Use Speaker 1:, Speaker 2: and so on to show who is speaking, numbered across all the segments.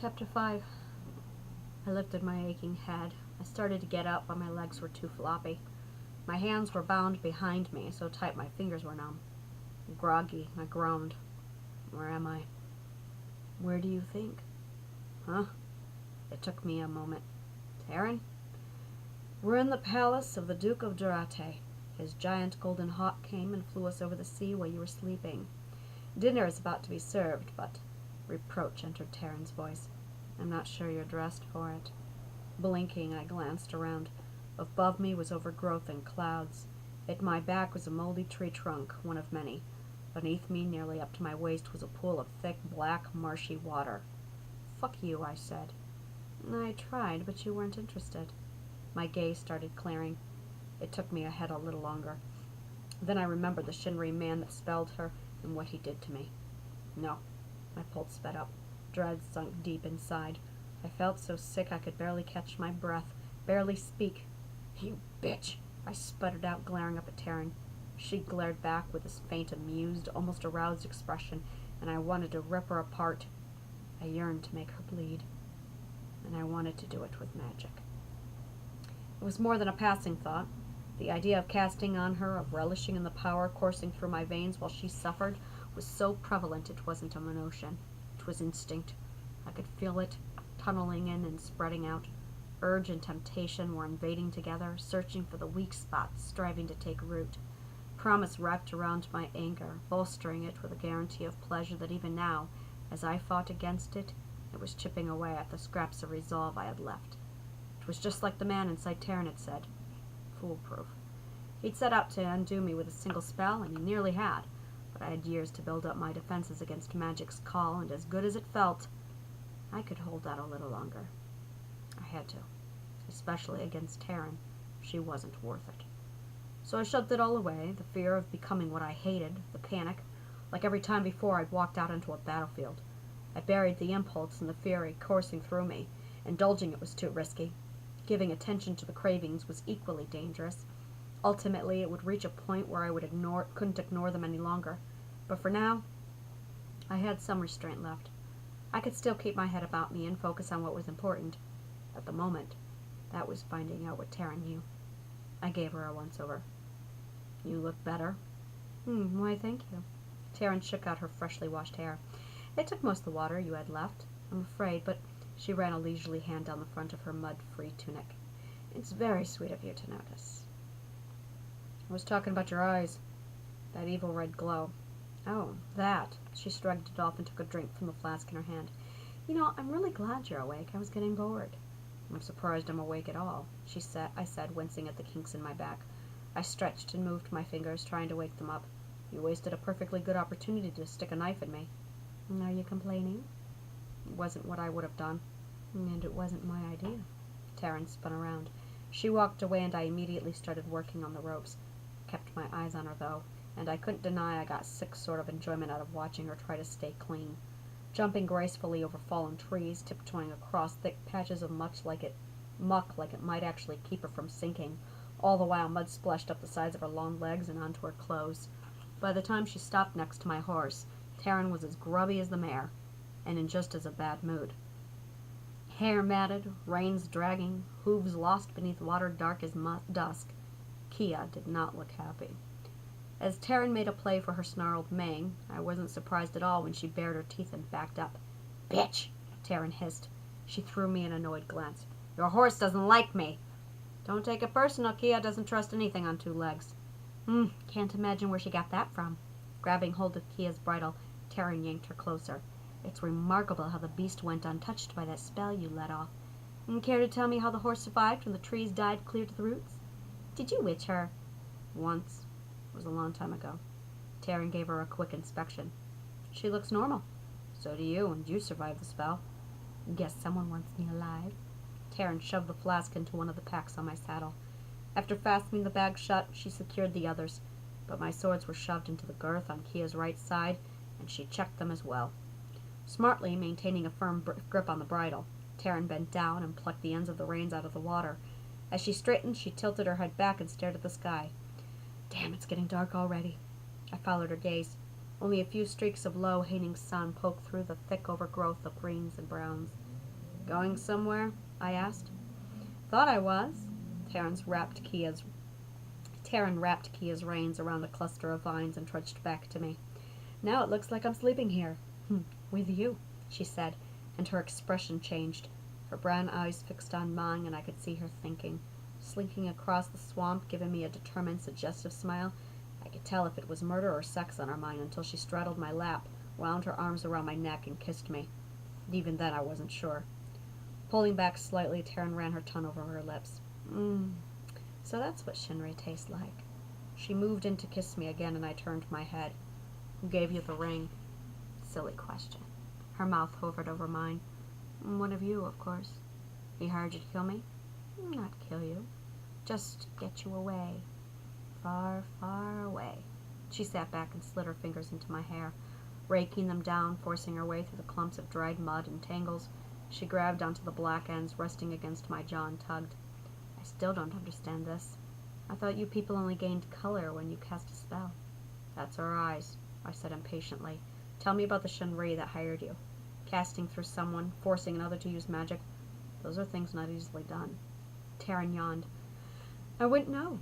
Speaker 1: Chapter 5. I lifted my aching head. I started to get up, but my legs were too floppy. My hands were bound behind me, so tight my fingers were numb. Groggy, I groaned. Where am I? Where do you think? Huh? It took me a moment. Taryn? We're in the palace of the Duke of Durate. His giant golden hawk came and flew us over the sea while you were sleeping. Dinner is about to be served, but... Reproach entered Taryn's voice. I'm not sure you're dressed for it. Blinking, I glanced around. Above me was overgrowth and clouds. At my back was a moldy tree trunk, one of many. Beneath me, nearly up to my waist, was a pool of thick, black, marshy water. Fuck you, I said. I tried, but you weren't interested. My gaze started clearing. It took me ahead a little longer. Then I remembered the Shinree man that spelled her and what he did to me. No. My pulse sped up. Dread sunk deep inside. I felt so sick I could barely catch my breath, barely speak. You bitch! I sputtered out, glaring up at Taryn. She glared back with this faint, amused, almost aroused expression, and I wanted to rip her apart. I yearned to make her bleed, and I wanted to do it with magic. It was more than a passing thought. The idea of casting on her, of relishing in the power coursing through my veins while she suffered, was so prevalent it wasn't a notion. It was instinct. I could feel it, tunneling in and spreading out. Urge and temptation were invading together, searching for the weak spots, striving to take root. Promise wrapped around my anger, bolstering it with a guarantee of pleasure that even now, as I fought against it, it was chipping away at the scraps of resolve I had left. It was just like the man inside Taryn had said. Foolproof. He'd set out to undo me with a single spell, and he nearly had. But I had years to build up my defenses against magic's call, and as good as it felt, I could hold out a little longer. I had to. Especially against Taryn. She wasn't worth it. So I shoved it all away, the fear of becoming what I hated, the panic. Like every time before, I'd walked out into a battlefield. I buried the impulse and the fury coursing through me. Indulging it was too risky. Giving attention to the cravings was equally dangerous. Ultimately, it would reach a point where I couldn't ignore them any longer. But for now, I had some restraint left. I could still keep my head about me and focus on what was important. At the moment, that was finding out what Taryn knew. I gave her a once-over. You look better. Why, thank you. Taryn shook out her freshly washed hair. It took most of the water you had left, I'm afraid, but she ran a leisurely hand down the front of her mud-free tunic. It's very sweet of you to notice. I was talking about your eyes. That evil red glow. Oh, that. She shrugged it off and took a drink from the flask in her hand. You know, I'm really glad you're awake. I was getting bored. I'm surprised I'm awake at all, I said, wincing at the kinks in my back. I stretched and moved my fingers, trying to wake them up. You wasted a perfectly good opportunity to stick a knife in me. Are you complaining? It wasn't what I would have done. And it wasn't my idea. Taryn spun around. She walked away, and I immediately started working on the ropes. Kept my eyes on her, though, and I couldn't deny I got sick sort of enjoyment out of watching her try to stay clean. Jumping gracefully over fallen trees, tiptoeing across thick patches of muck like it might actually keep her from sinking. All the while mud splashed up the sides of her long legs and onto her clothes. By the time she stopped next to my horse, Taryn was as grubby as the mare, and in just as a bad mood. Hair matted, reins dragging, hooves lost beneath water dark as dusk, Kia did not look happy. As Taryn made a play for her snarled mane, I wasn't surprised at all when she bared her teeth and backed up. Bitch! Taryn hissed. She threw me an annoyed glance. Your horse doesn't like me. Don't take it personal. Kia doesn't trust anything on two legs. Can't imagine where she got that from. Grabbing hold of Kia's bridle, Taryn yanked her closer. It's remarkable how the beast went untouched by that spell you let off. Care to tell me how the horse survived when the trees died clear to the roots? Did you witch her? Once. It was a long time ago. Taryn gave her a quick inspection. She looks normal. So do you, and you survived the spell. Guess someone wants me alive. Taryn shoved the flask into one of the packs on my saddle. After fastening the bag shut, she secured the others, but my swords were shoved into the girth on Kia's right side, and she checked them as well. Smartly maintaining a firm grip on the bridle, Taryn bent down and plucked the ends of the reins out of the water. As she straightened, she tilted her head back and stared at the sky. Damn, it's getting dark already. I followed her gaze. Only a few streaks of low, hanging sun poked through the thick overgrowth of greens and browns. Going somewhere? I asked. Thought I was. Taryn wrapped Kia's reins around a cluster of vines and trudged back to me. Now it looks like I'm sleeping here. With you, she said, and her expression changed. Her brown eyes fixed on mine, and I could see her thinking. Slinking across the swamp, giving me a determined, suggestive smile, I could tell if it was murder or sex on her mind until she straddled my lap, wound her arms around my neck, and kissed me. Even then I wasn't sure. Pulling back slightly, Taryn ran her tongue over her lips. So that's what Shinree tastes like. She moved in to kiss me again, and I turned my head. Who gave you the ring? Silly question. Her mouth hovered over mine. One of you, of course. He hired you to kill me? Not kill you. Just get you away. Far, far away. She sat back and slid her fingers into my hair, raking them down, forcing her way through the clumps of dried mud and tangles. She grabbed onto the black ends, resting against my jaw, and tugged. I still don't understand this. I thought you people only gained color when you cast a spell. That's our eyes, I said impatiently. Tell me about the Shinree that hired you. Casting through someone, forcing another to use magic. Those are things not easily done. Taryn yawned. I wouldn't know.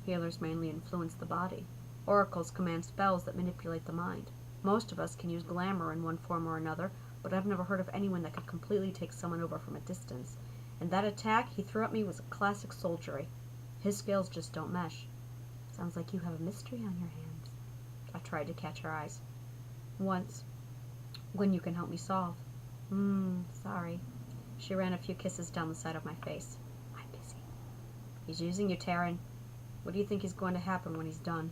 Speaker 1: Healers mainly influence the body. Oracles command spells that manipulate the mind. Most of us can use glamour in one form or another, but I've never heard of anyone that could completely take someone over from a distance. And that attack he threw at me was a classic soldiery. His skills just don't mesh. Sounds like you have a mystery on your hands. I tried to catch her eyes. Once. One you can help me solve. Sorry. She ran a few kisses down the side of my face. I'm busy. He's using you, Taryn. What do you think is going to happen when he's done?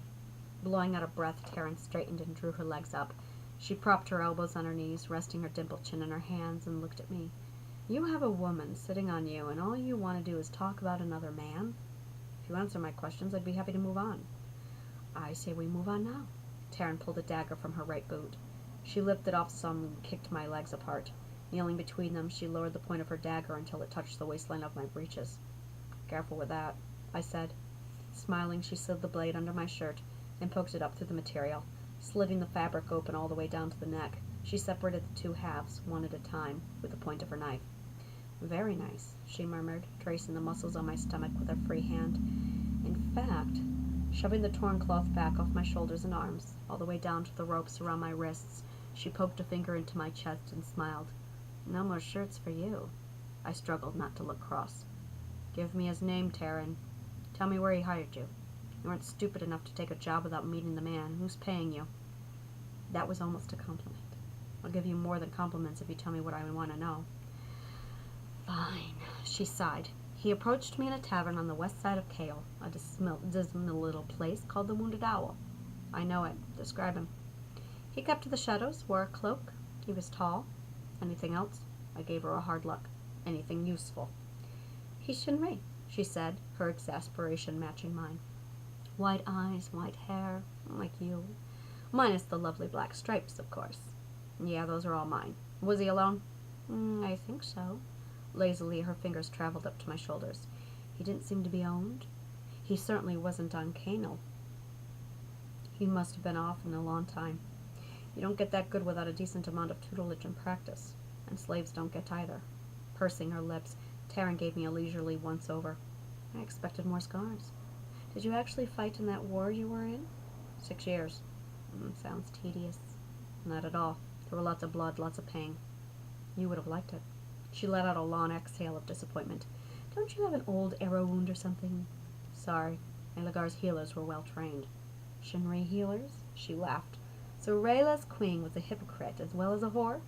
Speaker 1: Blowing out a breath, Taryn straightened and drew her legs up. She propped her elbows on her knees, resting her dimpled chin in her hands, and looked at me. You have a woman sitting on you, and all you want to do is talk about another man? If you answer my questions, I'd be happy to move on. I say we move on now. Taryn pulled a dagger from her right boot. She lifted off some and kicked my legs apart. Kneeling between them, she lowered the point of her dagger until it touched the waistline of my breeches. Careful with that, I said. Smiling, she slid the blade under my shirt and poked it up through the material, slitting the fabric open all the way down to the neck. She separated the two halves, one at a time, with the point of her knife. Very nice, she murmured, tracing the muscles on my stomach with her free hand. In fact, shoving the torn cloth back off my shoulders and arms, all the way down to the ropes around my wrists, she poked a finger into my chest and smiled. No more shirts for you. I struggled not to look cross. Give me his name, Taryn. Tell me where he hired you. You weren't stupid enough to take a job without meeting the man. Who's paying you? That was almost a compliment. I'll give you more than compliments if you tell me what I want to know. Fine, she sighed. He approached me in a tavern on the west side of Kale, a dismal little place called the Wounded Owl. I know it. Describe him. He kept to the shadows, wore a cloak. He was tall. Anything else? I gave her a hard look. Anything useful? He's Shinree, she said, her exasperation matching mine. White eyes, white hair, like you. Minus the lovely black stripes, of course. Yeah, those are all mine. Was he alone? I think so. Lazily, her fingers traveled up to my shoulders. He didn't seem to be owned. He certainly wasn't on Canal. He must have been off in a long time. You don't get that good without a decent amount of tutelage and practice. And slaves don't get either. Pursing her lips, Taryn gave me a leisurely once-over. I expected more scars. Did you actually fight in that war you were in? 6 years. Sounds tedious. Not at all. There were lots of blood, lots of pain. You would have liked it. She let out a long exhale of disappointment. Don't you have an old arrow wound or something? Sorry. Elagar's healers were well trained. Shinree healers? She laughed. So Rella's queen was a hypocrite as well as a whore?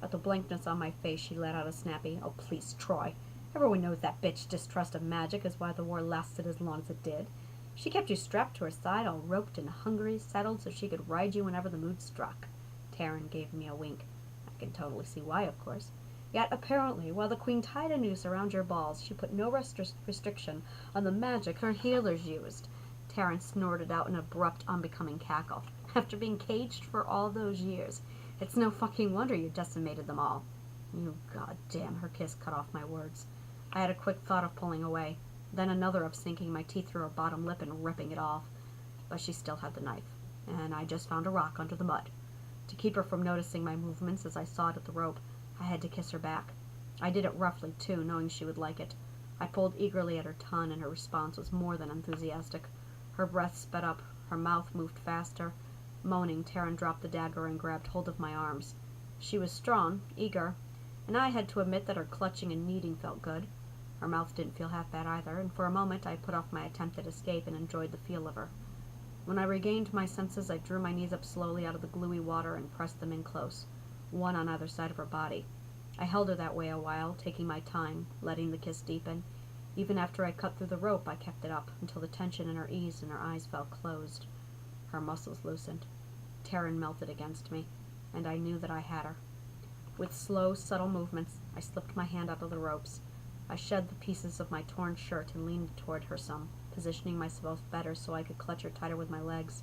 Speaker 1: At the blankness on my face, she let out a snappy, "Oh, please, Troy. Everyone knows that bitch distrust of magic is why the war lasted as long as it did. She kept you strapped to her side, all roped and hungry, saddled so she could ride you whenever the mood struck." Taryn gave me a wink. I can totally see why, of course. Yet, apparently, while the queen tied a noose around your balls, she put no restriction on the magic her healers used. Taryn snorted out an abrupt, unbecoming cackle. After being caged for all those years, it's no fucking wonder you decimated them all. You goddamn, her kiss cut off my words. I had a quick thought of pulling away, then another of sinking my teeth through her bottom lip and ripping it off. But she still had the knife, and I just found a rock under the mud. To keep her from noticing my movements as I sawed at the rope, I had to kiss her back. I did it roughly, too, knowing she would like it. I pulled eagerly at her tongue, and her response was more than enthusiastic. Her breath sped up, her mouth moved faster. Moaning, Taryn dropped the dagger and grabbed hold of my arms. She was strong, eager, and I had to admit that her clutching and kneading felt good. Her mouth didn't feel half bad either, and for a moment I put off my attempt at escape and enjoyed the feel of her. When I regained my senses, I drew my knees up slowly out of the gluey water and pressed them in close, one on either side of her body. I held her that way a while, taking my time, letting the kiss deepen. Even after I cut through the rope, I kept it up, until the tension in her eased and her eyes fell closed. Her muscles loosened. Taryn melted against me, and I knew that I had her. With slow, subtle movements, I slipped my hand out of the ropes. I shed the pieces of my torn shirt and leaned toward her some, positioning myself better so I could clutch her tighter with my legs.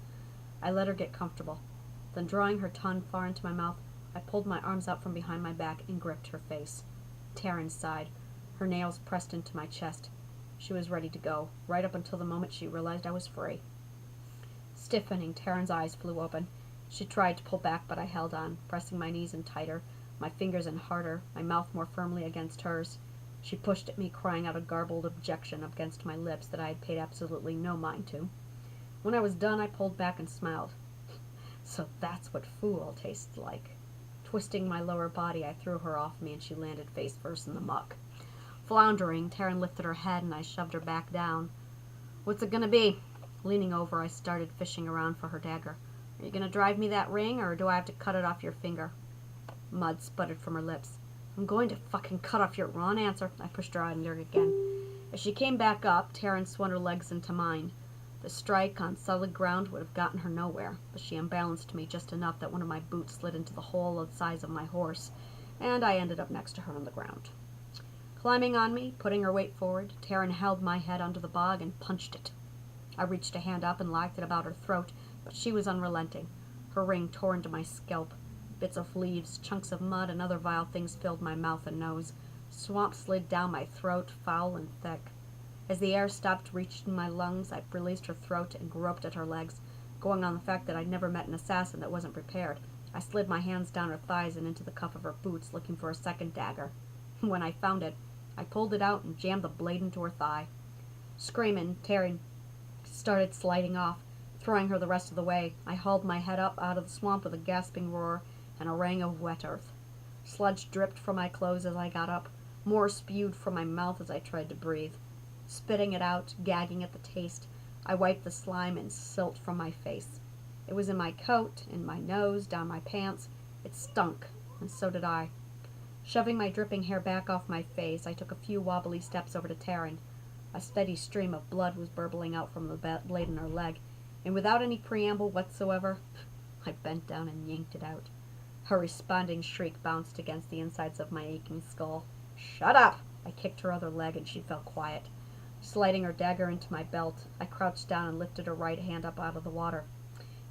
Speaker 1: I let her get comfortable. Then, drawing her tongue far into my mouth, I pulled my arms out from behind my back and gripped her face. Taryn sighed. Her nails pressed into my chest. She was ready to go, right up until the moment she realized I was free. Stiffening, Taryn's eyes flew open. She tried to pull back, but I held on, pressing my knees in tighter, my fingers in harder, my mouth more firmly against hers. She pushed at me, crying out a garbled objection against my lips that I had paid absolutely no mind to. When I was done, I pulled back and smiled. So that's what fool tastes like. Twisting my lower body, I threw her off me, and she landed face first in the muck. Floundering, Taryn lifted her head, and I shoved her back down. "What's it gonna be?" Leaning over, I started fishing around for her dagger. "Are you gonna drive me that ring, or do I have to cut it off your finger?" Mud sputtered from her lips. "I'm going to fucking cut off your wrong answer." I pushed her under again. As she came back up, Taryn swung her legs into mine. The strike on solid ground would have gotten her nowhere, but she unbalanced me just enough that one of my boots slid into the hole the size of my horse, and I ended up next to her on the ground. Climbing on me, putting her weight forward, Taryn held my head under the bog and punched it. I reached a hand up and locked it about her throat, but she was unrelenting. Her ring tore into my scalp. Bits of leaves, chunks of mud, and other vile things filled my mouth and nose. Swamp slid down my throat, foul and thick. As the air stopped reaching my lungs, I released her throat and groped at her legs, going on the fact that I'd never met an assassin that wasn't prepared. I slid my hands down her thighs and into the cuff of her boots, looking for a second dagger. When I found it, I pulled it out and jammed the blade into her thigh. Screaming, Taryn started sliding off, throwing her the rest of the way. I hauled my head up out of the swamp with a gasping roar and a rain of wet earth. Sludge dripped from my clothes as I got up. More spewed from my mouth as I tried to breathe. Spitting it out, gagging at the taste, I wiped the slime and silt from my face. It was in my coat, in my nose, down my pants. It stunk, and so did I. Shoving my dripping hair back off my face, I took a few wobbly steps over to Taryn. A steady stream of blood was burbling out from the blade in her leg, and without any preamble whatsoever, I bent down and yanked it out. Her responding shriek bounced against the insides of my aching skull. "Shut up!" I kicked her other leg, and she fell quiet. Sliding her dagger into my belt, I crouched down and lifted her right hand up out of the water.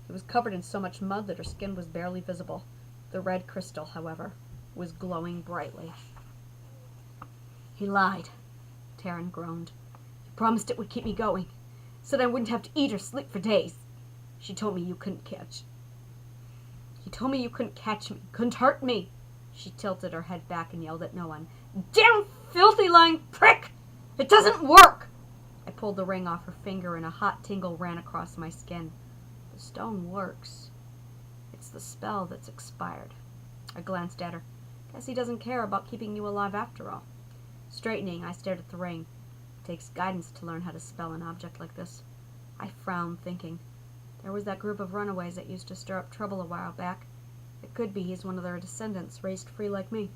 Speaker 1: It was covered in so much mud that her skin was barely visible. The red crystal, however, was glowing brightly. "He lied," Taryn groaned. "He promised it would keep me going. Said I wouldn't have to eat or sleep for days. He told me you couldn't catch me, couldn't hurt me." She tilted her head back and yelled at no one. "Damn filthy lying prick! It doesn't work!" I pulled the ring off her finger and a hot tingle ran across my skin. "The stone works. It's the spell that's expired." I glanced at her. "Guess he doesn't care about keeping you alive after all." Straightening, I stared at the ring. It takes guidance to learn how to spell an object like this. I frowned, thinking. There was that group of runaways that used to stir up trouble a while back. It could be he's one of their descendants, raised free like me.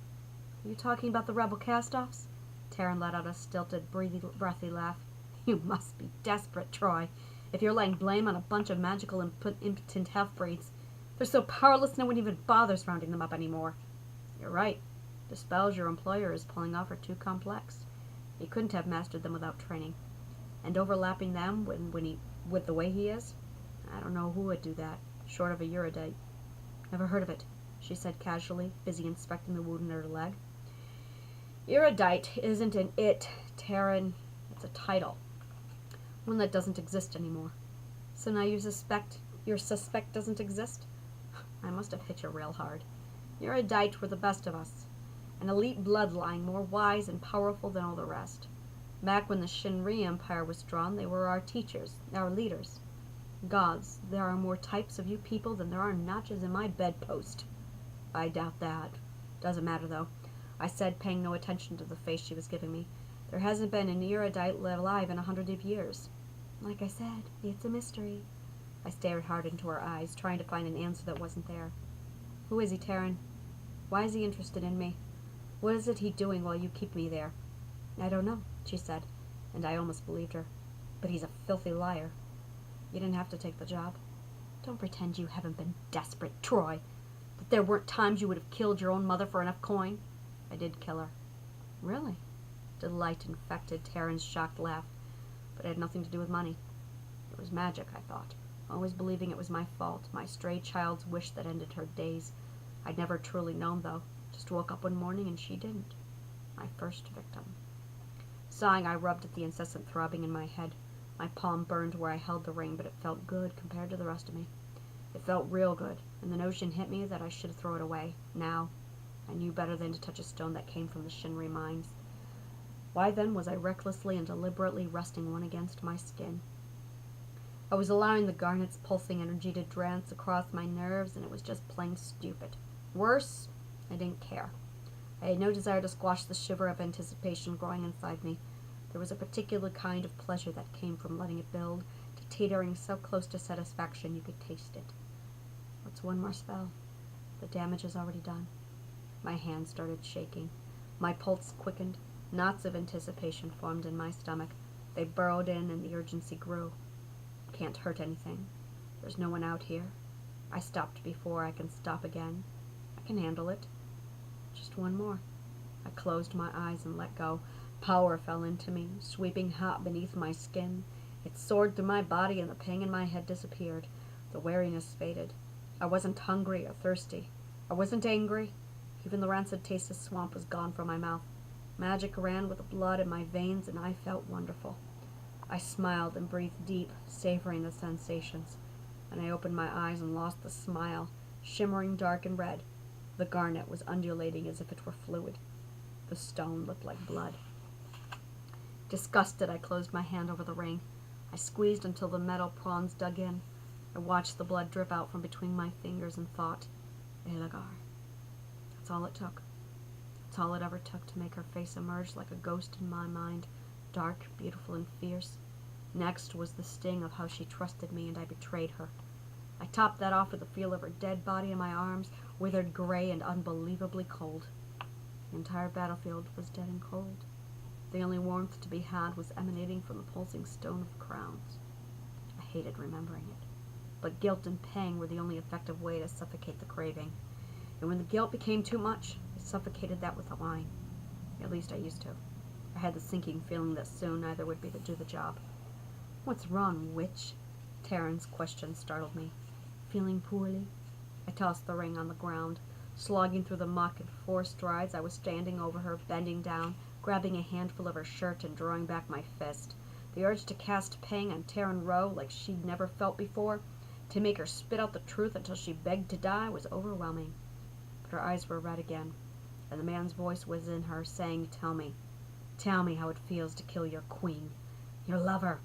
Speaker 1: "Are you talking about the rebel cast-offs?" Taryn let out a stilted, breathy laugh. "You must be desperate, Troy, if you're laying blame on a bunch of magical impotent half-breeds. They're so powerless no one even bothers rounding them up anymore." "You're right. The spells your employer is pulling off are too complex. He couldn't have mastered them without training. And overlapping them with the way he is? I don't know who would do that, short of a erudite." "Never heard of it," she said casually, busy inspecting the wound in her leg. "Erudite isn't an it, Taryn. It's a title. One that doesn't exist anymore. So now you suspect your suspect doesn't exist? I must have hit you real hard. Erudite were the best of us. an elite bloodline more wise and powerful than all the rest. Back when the Shinree Empire was drawn, they were our teachers, our leaders. Gods, there are more types of you people than there are notches in my bedpost. I doubt that. Doesn't matter, though, I said, paying no attention to the face she was giving me. There hasn't been an erudite alive in 100 years. Like I said, it's a mystery. I stared hard into her eyes, trying to find an answer that wasn't there. Who is he, Taryn? Why is he interested in me? What is it he doing while you keep me there? I don't know, she said, and I almost believed her. But he's a filthy liar. You didn't have to take the job. Don't pretend you haven't been desperate, Troy. That there weren't times you would have killed your own mother for enough coin. I did kill her. Really? Delight infected Taryn's shocked laugh, but it had nothing to do with money. It was magic, I thought, always believing it was my fault, my stray child's wish that ended her days. I'd never truly known, though. Just woke up one morning and she didn't. My first victim. Sighing, I rubbed at the incessant throbbing in my head. My palm burned where I held the ring, but it felt good compared to the rest of me. It felt real good, and the notion hit me that I should throw it away. Now, I knew better than to touch a stone that came from the Shinree mines. Why then was I recklessly and deliberately resting one against my skin? I was allowing the garnet's pulsing energy to dance across my nerves, and it was just plain stupid. Worse, I didn't care. I had no desire to squash the shiver of anticipation growing inside me. There was a particular kind of pleasure that came from letting it build, to teetering so close to satisfaction you could taste it. What's one more spell? The damage is already done. My hand started shaking. My pulse quickened. Knots of anticipation formed in my stomach. They burrowed in, and the urgency grew. Can't hurt anything. There's no one out here. I stopped before I can stop again. I can handle it. Just one more. I closed my eyes and let go. Power fell into me, sweeping hot beneath my skin. It soared through my body, and the pang in my head disappeared. The weariness faded. I wasn't hungry or thirsty. I wasn't angry. Even the rancid taste of swamp was gone from my mouth. Magic ran with the blood in my veins, and I felt wonderful. I smiled and breathed deep, savoring the sensations. And I opened my eyes and lost the smile, shimmering dark and red. The garnet was undulating as if it were fluid. The stone looked like blood. Disgusted, I closed my hand over the ring. I squeezed until the metal prongs dug in. I watched the blood drip out from between my fingers and thought, Elagar. That's all it took. That's all it ever took to make her face emerge like a ghost in my mind, dark, beautiful, and fierce. Next was the sting of how she trusted me and I betrayed her. I topped that off with the feel of her dead body in my arms, withered gray and unbelievably cold. The entire battlefield was dead and cold. The only warmth to be had was emanating from the pulsing stone of crowns. I hated remembering it, but guilt and pang were the only effective way to suffocate the craving. And when the guilt became too much, I suffocated that with the wine. At least I used to. I had the sinking feeling that soon neither would be to do the job. What's wrong, witch? Taryn's question startled me. Feeling poorly? I tossed the ring on the ground. Slogging through the muck in 4 strides, I was standing over her, bending down, grabbing a handful of her shirt and drawing back my fist. The urge to cast pang on Taryn Rowe like she'd never felt before, to make her spit out the truth until she begged to die, was overwhelming. But her eyes were red again, and the man's voice was in her, saying, Tell me how it feels to kill your queen, your lover.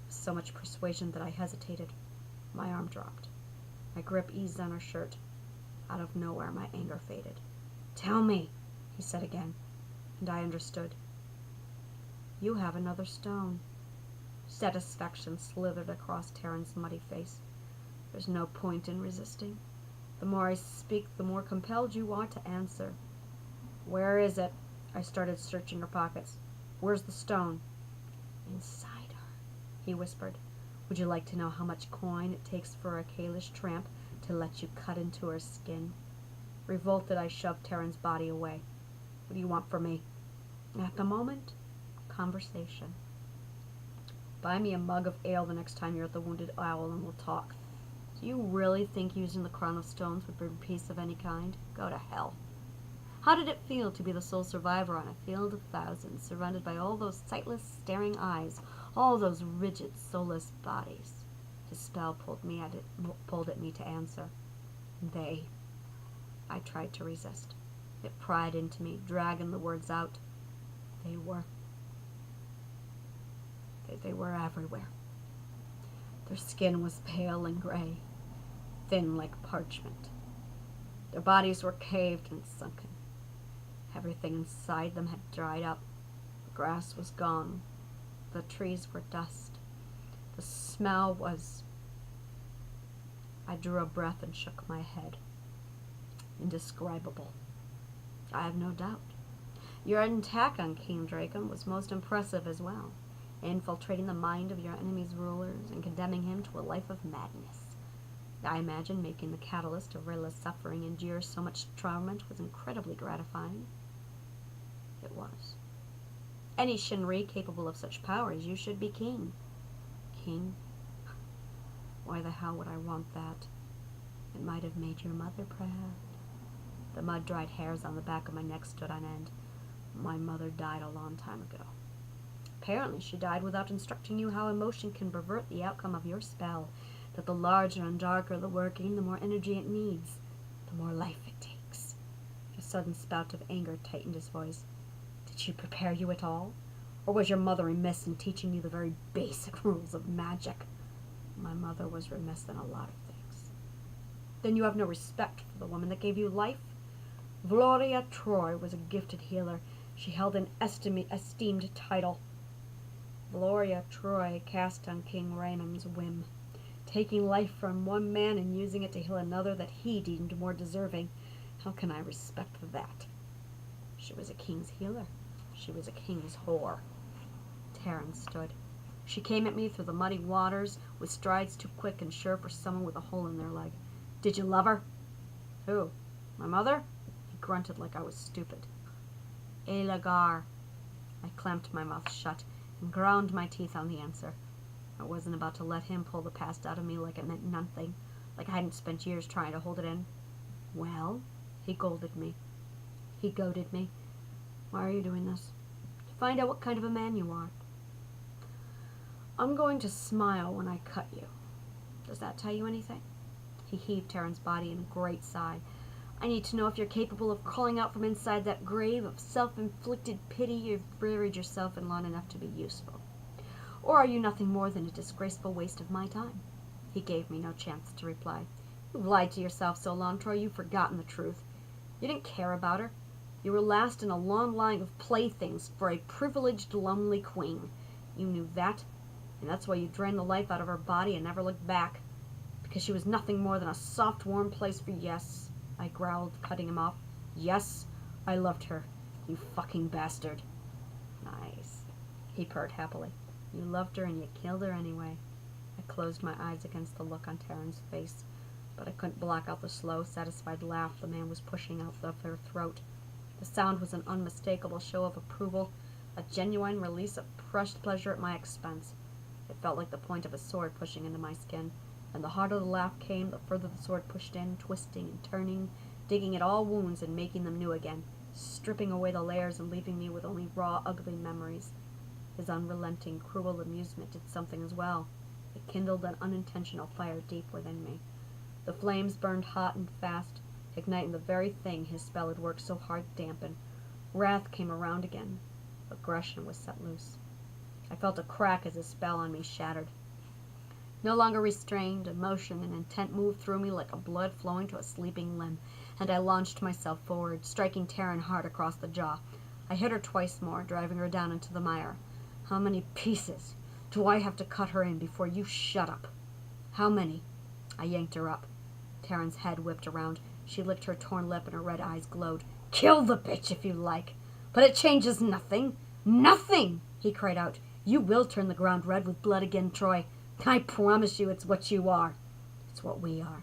Speaker 1: With so much persuasion that I hesitated. My arm dropped. My grip eased on her shirt. Out of nowhere, my anger faded. Tell me, he said again, and I understood. You have another stone. Satisfaction slithered across Taryn's muddy face. There's no point in resisting. The more I speak, the more compelled you are to answer. Where is it? I started searching her pockets. Where's the stone? Inside her, he whispered. Would you like to know how much coin it takes for a Kalish tramp to let you cut into her skin? Revolted, I shoved Taryn's body away. What do you want from me? At the moment, conversation. Buy me a mug of ale the next time you're at the Wounded Owl and we'll talk. Do you really think using the Crown of Stones would bring peace of any kind? Go to hell. How did it feel to be the sole survivor on a field of thousands, surrounded by all those sightless, staring eyes, all those rigid, soulless bodies? His spell pulled at me to answer. They. I tried to resist. It pried into me, dragging the words out. They were everywhere. Their skin was pale and gray, thin like parchment. Their bodies were caved and sunken. Everything inside them had dried up. The grass was gone. The trees were dust. The smell was... I drew a breath and shook my head. Indescribable. I have no doubt. Your attack on King Draken was most impressive as well, infiltrating the mind of your enemy's rulers and condemning him to a life of madness. I imagine making the catalyst of Rella's suffering endure so much torment was incredibly gratifying. It was. Any Shinree capable of such power as you should be king. King? Why the hell would I want that? It might have made your mother proud. The mud-dried hairs on the back of my neck stood on end. My mother died a long time ago. Apparently she died without instructing you how emotion can pervert the outcome of your spell, that the larger and darker the working, the more energy it needs, the more life it takes. A sudden spout of anger tightened his voice. Did she prepare you at all? Or was your mother remiss in teaching you the very basic rules of magic? My mother was remiss in a lot of things. Then you have no respect for the woman that gave you life? Gloria Troy was a gifted healer. She held an esteemed title. Gloria Troy cast on King Raymond's whim, taking life from one man and using it to heal another that he deemed more deserving. How can I respect that? She was a king's healer. She was a king's whore. Terrence stood. She came at me through the muddy waters with strides too quick and sure for someone with a hole in their leg. Did you love her? Who? My mother? He grunted like I was stupid. Elagar. I clamped my mouth shut and ground my teeth on the answer. I wasn't about to let him pull the past out of me like it meant nothing, like I hadn't spent years trying to hold it in. Well, he goaded me. Why are you doing this? To find out what kind of a man you are. I'm going to smile when I cut you. Does that tell you anything? He heaved Terran's body in a great sigh. I need to know if you're capable of crawling out from inside that grave of self-inflicted pity you've buried yourself in long enough to be useful. Or are you nothing more than a disgraceful waste of my time? He gave me no chance to reply. You've lied to yourself so long, Troy, you've forgotten the truth. You didn't care about her. You were last in a long line of playthings for a privileged, lonely queen. You knew that, and that's why you drained the life out of her body and never looked back. Because she was nothing more than a soft, warm place for yes. I growled, cutting him off. Yes, I loved her, you fucking bastard. Nice. He purred happily. You loved her and you killed her anyway. I closed my eyes against the look on Terran's face, but I couldn't block out the slow, satisfied laugh the man was pushing out of her throat. The sound was an unmistakable show of approval, a genuine release of crushed pleasure at my expense. It felt like the point of a sword pushing into my skin, and the harder the laugh came, the further the sword pushed in, twisting and turning, digging at all wounds and making them new again, stripping away the layers and leaving me with only raw, ugly memories. His unrelenting, cruel amusement did something as well. It kindled an unintentional fire deep within me. The flames burned hot and fast, igniting the very thing his spell had worked so hard to dampen. Wrath came around again. Aggression was set loose. I felt a crack as his spell on me shattered. No longer restrained, emotion and intent moved through me like a blood flowing to a sleeping limb, and I launched myself forward, striking Terran hard across the jaw. I hit her twice more, driving her down into the mire. How many pieces do I have to cut her in before you shut up? How many? I yanked her up. Terran's head whipped around. She licked her torn lip and her red eyes glowed. Kill the bitch if you like, but it changes nothing. Nothing! He cried out. You will turn the ground red with blood again, Troy. I promise you it's what you are. It's what we are.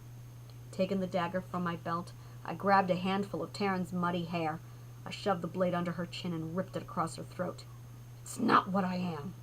Speaker 1: Taking the dagger from my belt, I grabbed a handful of Terran's muddy hair. I shoved the blade under her chin and ripped it across her throat. It's not what I am.